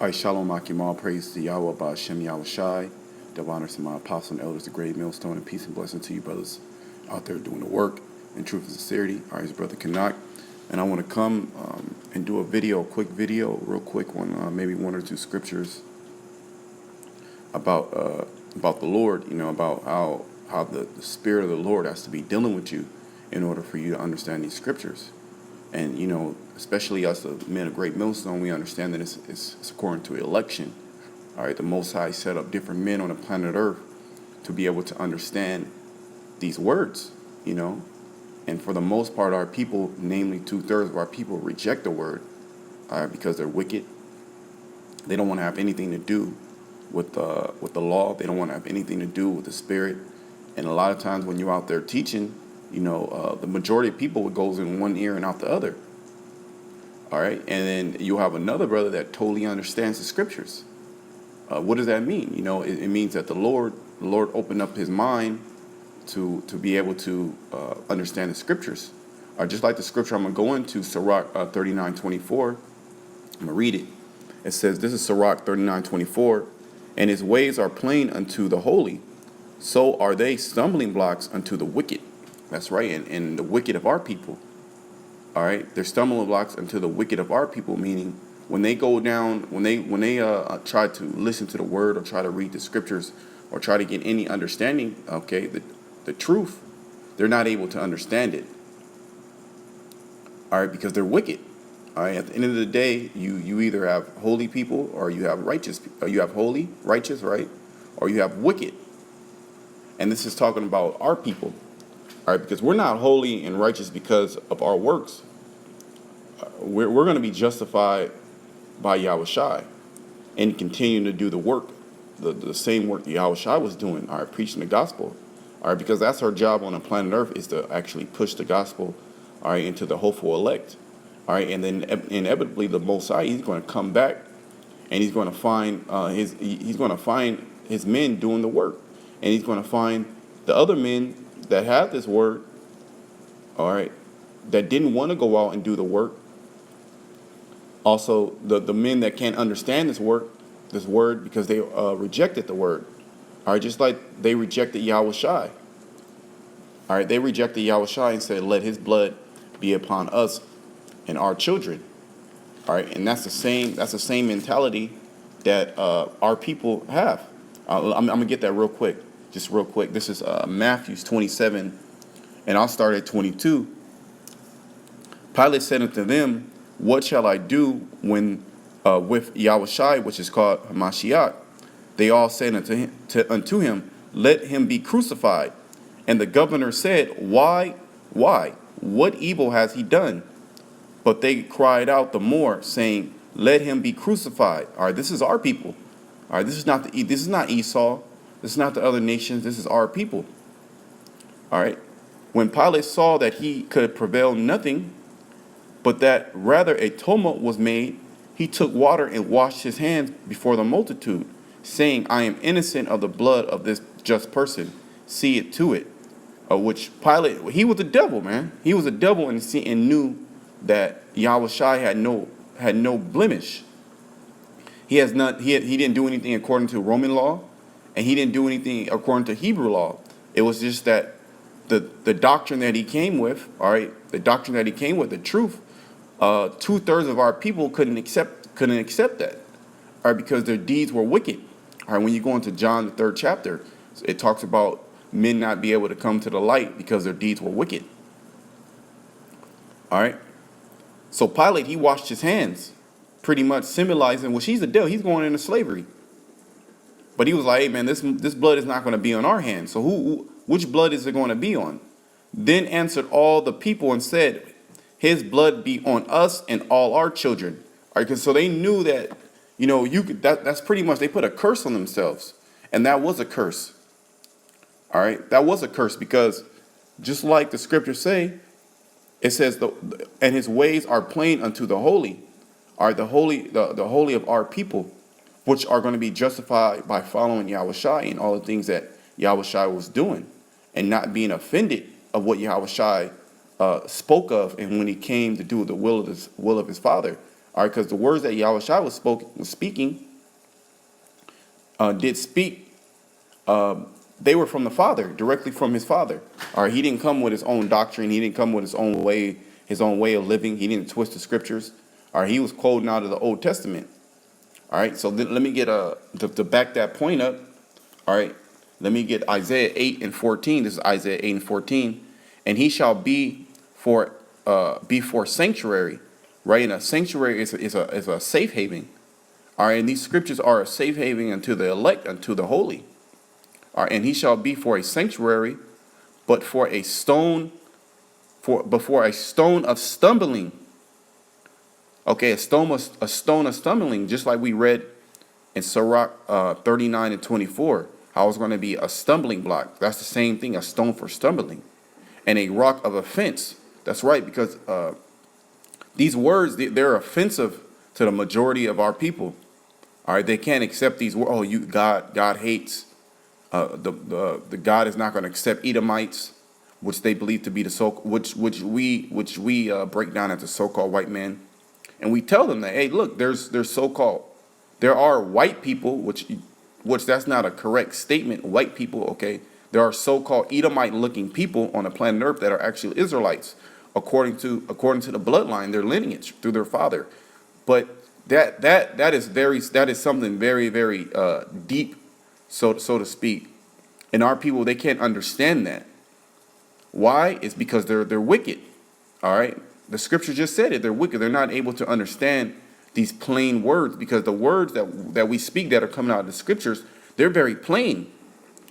All right, Shalom Akim, all praise to Yahweh Ba'Shem Yahweh Shai. Double honors to my apostle and elders, the great millstone, and peace and blessing to you brothers out there doing the work in truth and sincerity. All right, it's Brother Kanak. And I want to come and do a quick video, real quick one, maybe one or two scriptures about the Lord, about how the Spirit of the Lord has to be dealing with you in order for you to understand these scriptures. And, especially us, the men of Great Millstone, we understand that it's according to election. All right, the Most High set up different men on the planet Earth to be able to understand these words, And for the most part, our people, namely 2/3 of our people, reject the word, because they're wicked. They don't want to have anything to do with the law. They don't want to have anything to do with the Spirit. And a lot of times when you're out there teaching, the majority of people, it goes in one ear and out the other. All right, and then you have another brother that totally understands the scriptures. What does that mean? It means that the Lord opened up his mind to be able to understand the scriptures. Just like the scripture I'm going to go into, Sirach 39:24. I'm going to read it. It says, this is Sirach 39:24, and his ways are plain unto the holy, so are they stumbling blocks unto the wicked. That's right, and the wicked of our people. All right, they're stumbling blocks unto the wicked of our people, meaning when they go down, when they try to listen to the word or try to read the scriptures or try to get any understanding, okay, the truth, they're not able to understand it. All right, because they're wicked. All right, at the end of the day, you either have holy people or you have righteous. You have holy, righteous, right, or you have wicked. And this is talking about our people. All right, because we're not holy and righteous because of our works. We're going to be justified by Yahweh Shai and continue to do the work, the same work Yahweh Shai was doing, all right, preaching the gospel. All right, because that's our job on the planet Earth, is to actually push the gospel, all right, into the hopeful elect. All right, and then inevitably the Most High, he's going to come back and he's going to find his men doing the work. And he's going to find the other men that have this word, all right, that didn't want to go out and do the work. Also, the men that can't understand this word, because they rejected the word. All right, just like they rejected Yahweh Shai. All right, they rejected Yahweh Shai and said, let his blood be upon us and our children. All right, and that's the same mentality that our people have. I'm going to get that real quick. Just real quick. This is Matthew 27, and I'll start at 22. Pilate said unto them, what shall I do when with Yahweh Shai, which is called Hamashiach? They all said unto him, let him be crucified. And the governor said, why? What evil has he done? But they cried out the more, saying, let him be crucified. All right, this is our people. All right, this is not Esau. This is not the other nations. This is our people. All right. When Pilate saw that he could prevail nothing, but that rather a tumult was made, he took water and washed his hands before the multitude, saying, I am innocent of the blood of this just person. See it to it. Which Pilate, he was a devil, man. He was a devil and knew that Yahweh Shai had no blemish. He didn't do anything according to Roman law. And he didn't do anything according to Hebrew law. It was just that the doctrine that he came with, all right, the truth, 2/3 of our people couldn't accept that, all right, because their deeds were wicked. All right, when you go into John the 3rd chapter, it talks about men not be able to come to the light because their deeds were wicked. All right, so Pilate, he washed his hands, pretty much symbolizing, well, he's the devil, he's going into slavery. But he was like, hey, man, this blood is not going to be on our hands. So which blood is it going to be on? Then answered all the people and said, his blood be on us and all our children. All right, because so they knew that, that's pretty much, they put a curse on themselves. And that was a curse. All right, that was a curse because just like the scriptures say, it says, and his ways are plain unto the holy. All right, the holy of our people, which are going to be justified by following Yahweh Shai and all the things that Yahweh Shai was doing and not being offended of what Yahweh Shai spoke of and when he came to do the will of his Father. All right, because the words that Yahushua was speaking, did speak, they were from the Father, directly from his Father. All right, he didn't come with his own doctrine. He didn't come with his own way of living. He didn't twist the scriptures. All right, he was quoting out of the Old Testament. All right, so then let me get to back that point up. All right, let me get Isaiah 8 and 14. This is Isaiah 8 and 14. And he shall be for sanctuary, right? And a sanctuary is a safe haven. All right, and these scriptures are a safe haven unto the elect, unto the holy. All right, and he shall be for a sanctuary, but for a stone, before a stone of stumbling. Okay, a stone of stumbling, just like we read in Sirach 39 and 24, how it's going to be a stumbling block. That's the same thing, a stone for stumbling. And a rock of offense. That's right, because these words, they're offensive to the majority of our people. All right, they can't accept these words. Oh, God hates. The God is not going to accept Edomites, which they believe to be which we break down as the so-called white man. And we tell them that, hey, look, there are white people, which that's not a correct statement, white people, okay? There are so-called Edomite-looking people on the planet Earth that are actually Israelites, according to the bloodline, their lineage, through their father. But that is something very, very deep, so to speak. And our people, they can't understand that. Why? It's because they're wicked, all right? The scripture just said it. They're wicked. They're not able to understand these plain words, because the words that we speak that are coming out of the scriptures, they're very plain,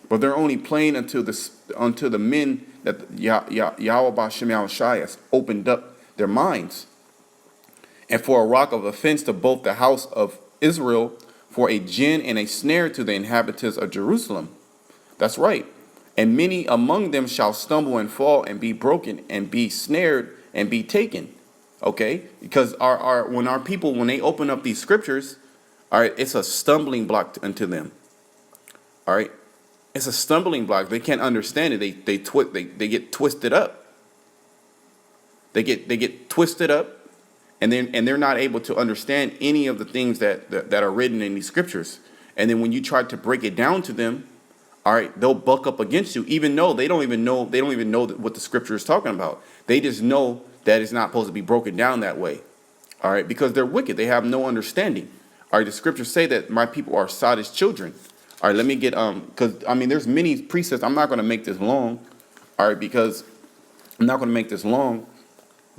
but they're only plain unto the men that Yahweh B'Shem Yahushai has opened up their minds. And for a rock of offense to both the house of Israel, for a gin and a snare to the inhabitants of Jerusalem. That's right. And many among them shall stumble and fall and be broken and be snared and be taken. Okay, because when our people, when they open up these scriptures, all right, it's a stumbling block unto them. All right, it's a stumbling block. They can't understand it. They get twisted up. They get twisted up, and they're not able to understand any of the things that are written in these scriptures. And then when you try to break it down to them, all right, they'll buck up against you, even though they don't even know what the scripture is talking about. They just know that it's not supposed to be broken down that way. All right, because they're wicked. They have no understanding. All right, the scriptures say that my people are Sodom's children. All right, let me get because there's many precepts. I'm not going to make this long. All right, because I'm not going to make this long.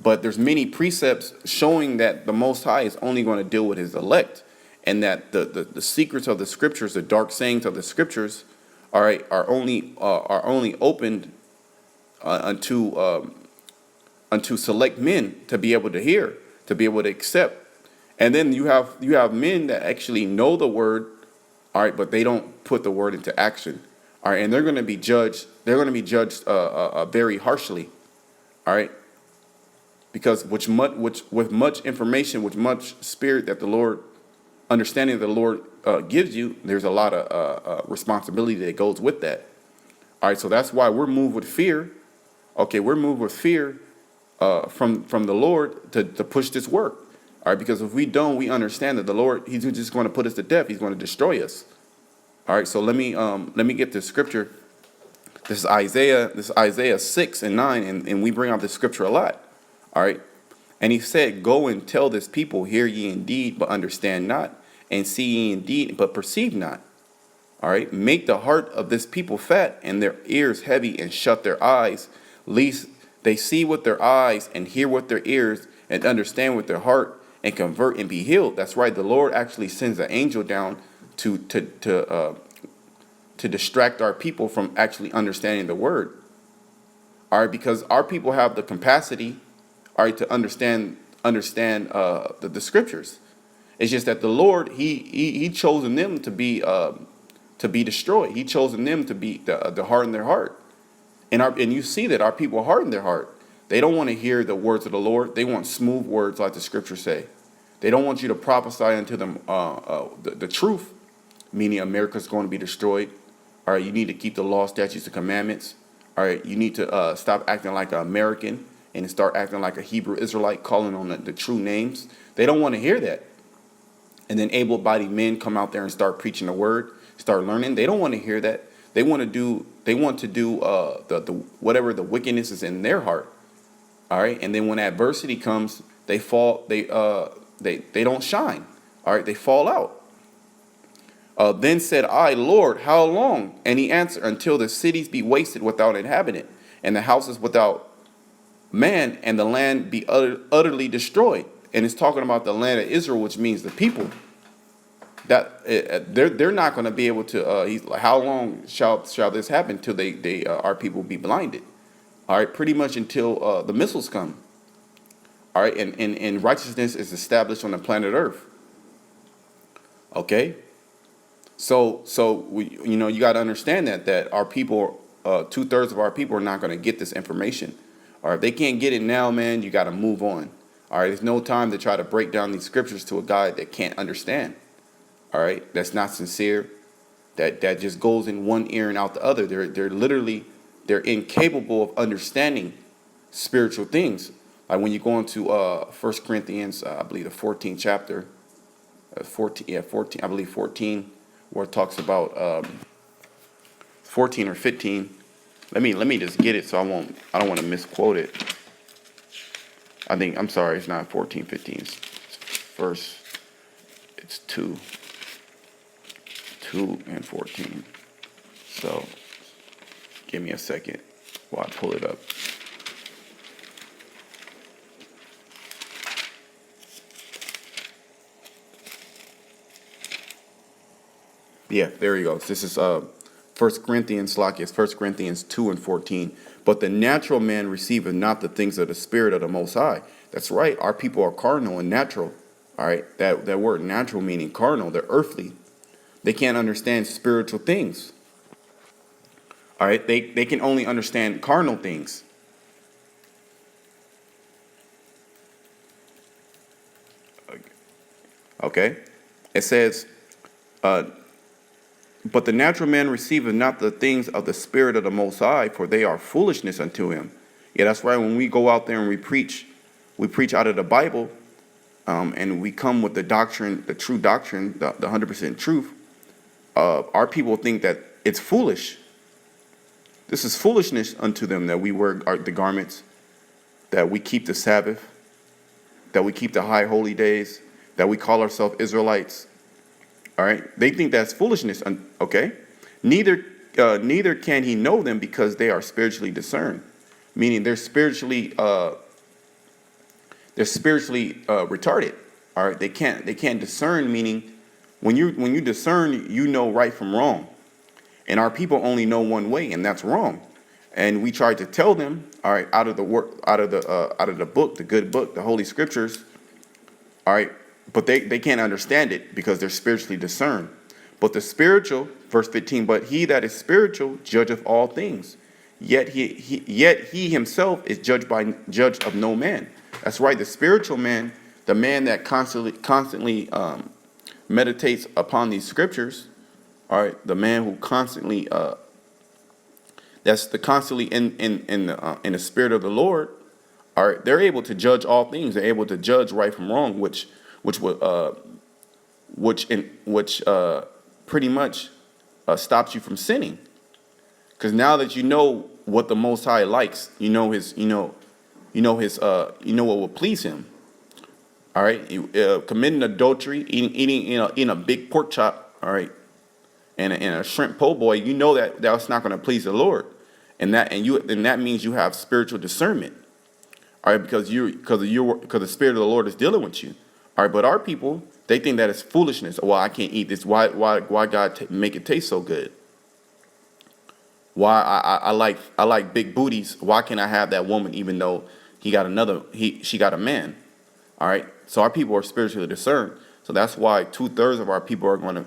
But there's many precepts showing that the Most High is only going to deal with his elect, and that the secrets of the scriptures, the dark sayings of the scriptures, all right, are only opened unto select men to be able to hear, to be able to accept. And then you have men that actually know the word, all right, but they don't put the word into action, all right, and they're going to be judged. They're going to be judged very harshly, all right, because with much information, with much spirit that the Lord, understanding that the Lord gives you, there's a lot of responsibility that goes with that. All right, so that's why we're moved with fear. Okay, we're moved with fear from the Lord to push this work. All right, because if we don't, we understand that the Lord, he's just going to put us to death. He's going to destroy us. All right, so let me get this scripture. This is Isaiah 6 and 9, and we bring out this scripture a lot. All right, and he said, "Go and tell this people, hear ye indeed, but understand not, and see ye indeed, but perceive not." All right, make the heart of this people fat, and their ears heavy, and shut their eyes, lest they see with their eyes, and hear with their ears, and understand with their heart, and convert and be healed. That's right. The Lord actually sends an angel down to distract our people from actually understanding the word. All right, because our people have the capacity, all right, to understand the scriptures. It's just that the Lord, he chosen them to be destroyed. He chosen them to be to harden their heart. And you see that our people harden their heart. They don't want to hear the words of the Lord. They want smooth words, like the scriptures say. They don't want you to prophesy unto them the truth, meaning America's going to be destroyed. All right, you need to keep the law, statutes, and commandments. All right, you need to stop acting like an American. and start acting like a Hebrew Israelite, calling on the true names. They don't want to hear that. And then able-bodied men come out there and start preaching the word, start learning. They don't want to hear that. They want to do the whatever the wickedness is in their heart. All right. And then when adversity comes, they fall. They don't shine. All right. They fall out. Then said I, Lord, how long? And he answered, until the cities be wasted without inhabitant, and the houses without man, and the land be utterly destroyed. And it's talking about the land of Israel, which means the people. That they're not going to be able to. He's like, how long shall this happen till our people be blinded? All right, pretty much until the missiles come. All right, and righteousness is established on the planet Earth. Okay, so you got to understand that our people, 2/3 of our people are not going to get this information. All right, if they can't get it now, man, you got to move on. All right, there's no time to try to break down these scriptures to a guy that can't understand. All right, that's not sincere. That just goes in one ear and out the other. They're incapable of understanding spiritual things. Like when you go into 1 Corinthians, I believe the 14th chapter, 14, I believe 14, where it talks about 14 or 15. Let me just get it so I don't want to misquote it. I'm sorry, it's not 14, 15. It's verse, it's 2 and 14. So give me a second while I pull it up. Yeah, there you go. This is 1 Corinthians, it's 1 Corinthians 2 and 14. But the natural man receiveth not the things of the Spirit of the Most High. That's right. Our people are carnal and natural. All right. That word natural meaning carnal. They're earthly. They can't understand spiritual things. All right. They can only understand carnal things. Okay. It says, but the natural man receiveth not the things of the Spirit of the Most High, for they are foolishness unto him. Yeah, that's right. When we go out there and we preach out of the Bible, and we come with the doctrine, the true doctrine, the 100% truth. Our people think that it's foolish. This is foolishness unto them that we wear the garments, that we keep the Sabbath, that we keep the high holy days, that we call ourselves Israelites. All right, they think that's foolishness. Okay, neither can he know them because they are spiritually discerned, meaning they're spiritually retarded. All right, they can't discern, meaning when you discern, you know right from wrong, and our people only know one way, and that's wrong. And we try to tell them, all right, out of the book, the good book, the Holy Scriptures, all right. But they can't understand it because they're spiritually discerned. But the spiritual, verse 15, but he that is spiritual judgeth all things. Yet he himself is judged of no man. That's right. The spiritual man, the man that constantly meditates upon these scriptures, all right, the man who constantly constantly in the Spirit of the Lord, all right, they're able to judge all things. They're able to judge right from wrong, which pretty much stops you from sinning, because now that you know what the Most High likes, you know what will please Him. All right, committing adultery, eating a big pork chop, all right, and a shrimp po' boy, you know that's not going to please the Lord, and that means you have spiritual discernment. All right, because the Spirit of the Lord is dealing with you. All right, but our people, they think that it's foolishness. Well, I can't eat this. Why God make it taste so good? Why I like big booties? Why can't I have that woman even though she got a man? All right, so our people are spiritually discerned. So that's why 2/3 of our people are going to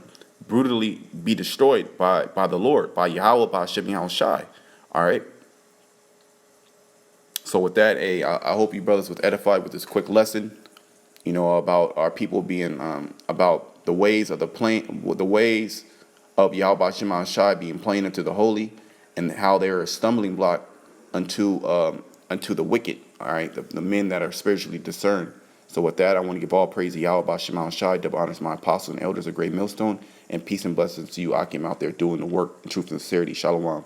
brutally be destroyed by the Lord, by Yahweh, by Hashem Yahushai. All right. So with that, I hope you brothers was edified with this quick lesson, about our people being, about the ways of the ways of Yahweh Shema Shai being plain unto the holy, and how they are a stumbling block unto the wicked. all right, the men that are spiritually discerned. So with that, I want to give all praise to Yahweh by Shema Shai, double honors my apostles and elders of Great Millstone, and peace and blessings to you, Akim, out there doing the work in truth and sincerity. Shalom.